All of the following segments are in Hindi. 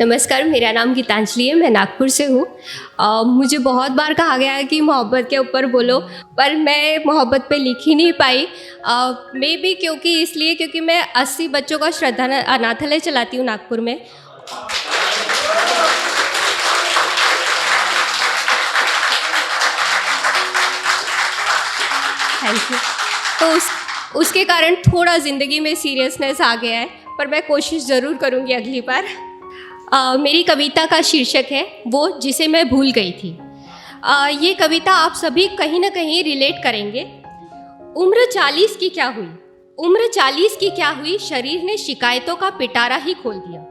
नमस्कार, मेरा नाम गीतांजलि है, मैं नागपुर से हूँ। मुझे बहुत बार कहा गया है कि मोहब्बत के ऊपर बोलो, पर मैं मोहब्बत पे लिख ही नहीं पाई। मे बी क्योंकि मैं 80 बच्चों का श्रद्धा अनाथालय चलाती हूँ नागपुर में। Thank you. तो उसके कारण थोड़ा ज़िंदगी में सीरियसनेस आ गया है, पर मैं कोशिश ज़रूर करूँगी अगली बार। मेरी कविता का शीर्षक है वो जिसे मैं भूल गई थी। ये कविता आप सभी कहीं ना कहीं रिलेट करेंगे। उम्र 40 की क्या हुई, उम्र 40 की क्या हुई, शरीर ने शिकायतों का पिटारा ही खोल दिया।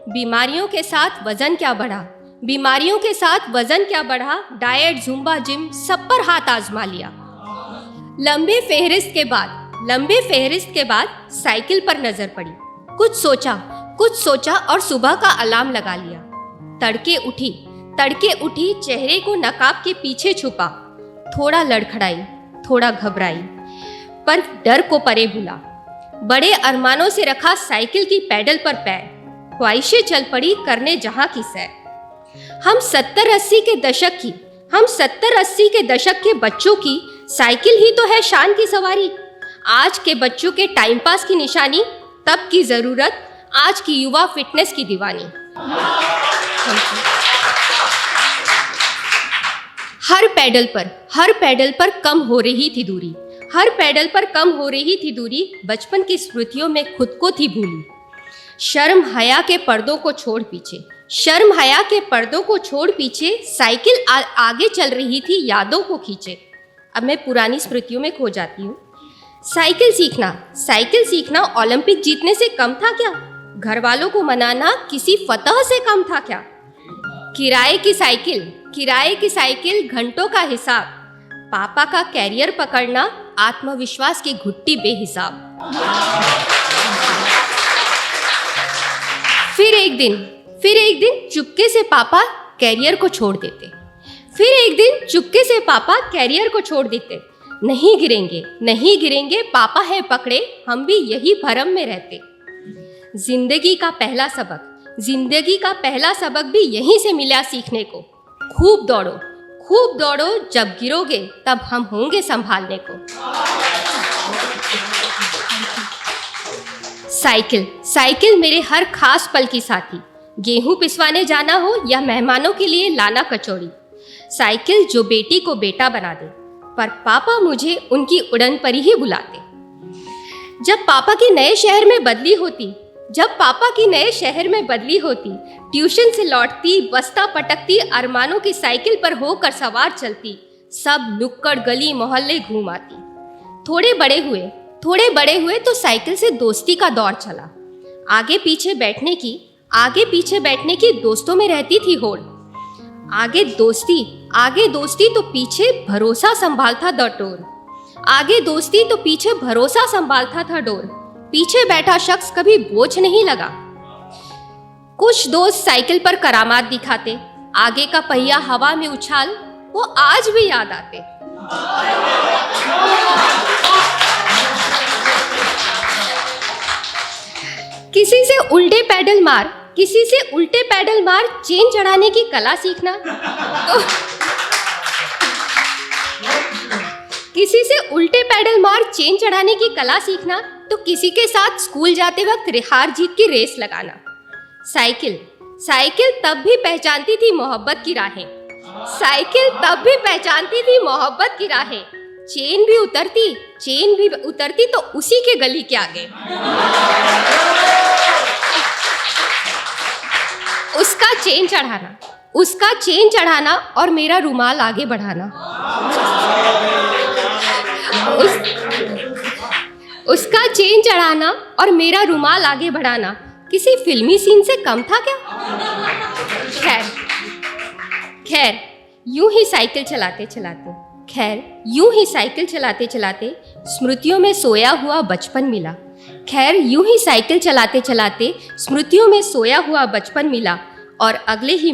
बीमारियों के साथ वजन क्या बढ़ा, बीमारियों के साथ वजन क्या बढ़ा, डाइट जुम्बा जिम सब पर हाथ आजमा लिया। लंबे फेहरिस्त के बाद साइकिल पर नजर पड़ी, कुछ सोचा और सुबह का अलार्म लगा लिया। तड़के उठी चेहरे को नकाब के पीछे छुपा, थोड़ा लड़खड़ाई, थोड़ा घबराई, पर डर को परे भूला। बड़े अरमानों से रखा साइकिल की पैडल पर पैर, ख्वाहिशें चल पड़ी करने जहां की सैर। हम 70-80 के दशक के बच्चों की साइकिल ही तो है शान की सवारी। आज के बच्चों के टाइम पास की निशानी, तब की जरूरत आज की युवा फिटनेस की दीवानी। हर पैडल पर कम हो रही थी दूरी, बचपन की स्मृतियों में खुद को थी भूली। शर्म हया के पर्दों को छोड़ पीछे साइकिल आगे चल रही थी यादों को खींचे। अब मैं पुरानी स्मृतियों में खो जाती हूँ। साइकिल सीखना ओलंपिक जीतने से कम था क्या, घर वालों को मनाना किसी फतह से कम था क्या। किराए की साइकिल घंटों का हिसाब, पापा का कैरियर पकड़ना आत्मविश्वास की घुट्टी बेहिसाब। फिर एक दिन चुपके से पापा कैरियर को छोड़ देते। नहीं गिरेंगे पापा है पकड़े, हम भी यही भरम में रहते। जिंदगी का पहला सबक भी यहीं से मिला सीखने को। खूब दौड़ो, जब गिरोगे तब हम होंगे संभालने को। साइकिल मेरे हर खास पल की साथी, गेहूं पिसवाने जाना हो या मेहमानों के लिए लाना कचौड़ी। साइकिल जो बेटी को बेटा बना दे, पर पापा मुझे उनकी उड़न पर ही बुलाते। जब पापा की नए शहर में बदली होती, ट्यूशन से लौटती, बस्ता पटकती, अरमानों की साइकिल पर होकर सवार चलती, सब नुक्कड़ गली मोहल्ले घूम आती। थोड़े बड़े हुए तो साइकिल से दोस्ती का दौर चला। आगे पीछे बैठने की दोस्तों में रहती थी होड़। आगे दोस्ती तो पीछे भरोसा संभालता था डोर। पीछे बैठा शख्स कभी बोझ नहीं लगा। कुछ दोस्त साइकिल पर करामात दिखाते, आगे का पहिया हवा में उछाल, वो आज भी याद आते। किसी से उल्टे पैडल मार चेन चढ़ाने की कला सीखना तो किसी के साथ स्कूल जाते वक्त हार जीत की रेस लगाना। साइकिल तब भी पहचानती थी मोहब्बत की राहें। चेन भी उतरती तो उसी के गली के आगे। उसका चेन चढ़ाना और मेरा रुमाल आगे बढ़ाना। उसका चेन चढ़ाना और मेरा रुमाल आगे बढ़ाना किसी फिल्मी सीन से कम था क्या। खैर यूं ही साइकिल चलाते स्मृतियों में सोया हुआ बचपन मिला। और अगले ही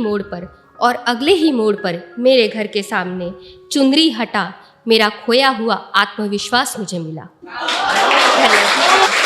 मोड़ पर मेरे घर के सामने चुनरी हटा, मेरा खोया हुआ आत्मविश्वास मुझे मिला। धन्यवाद।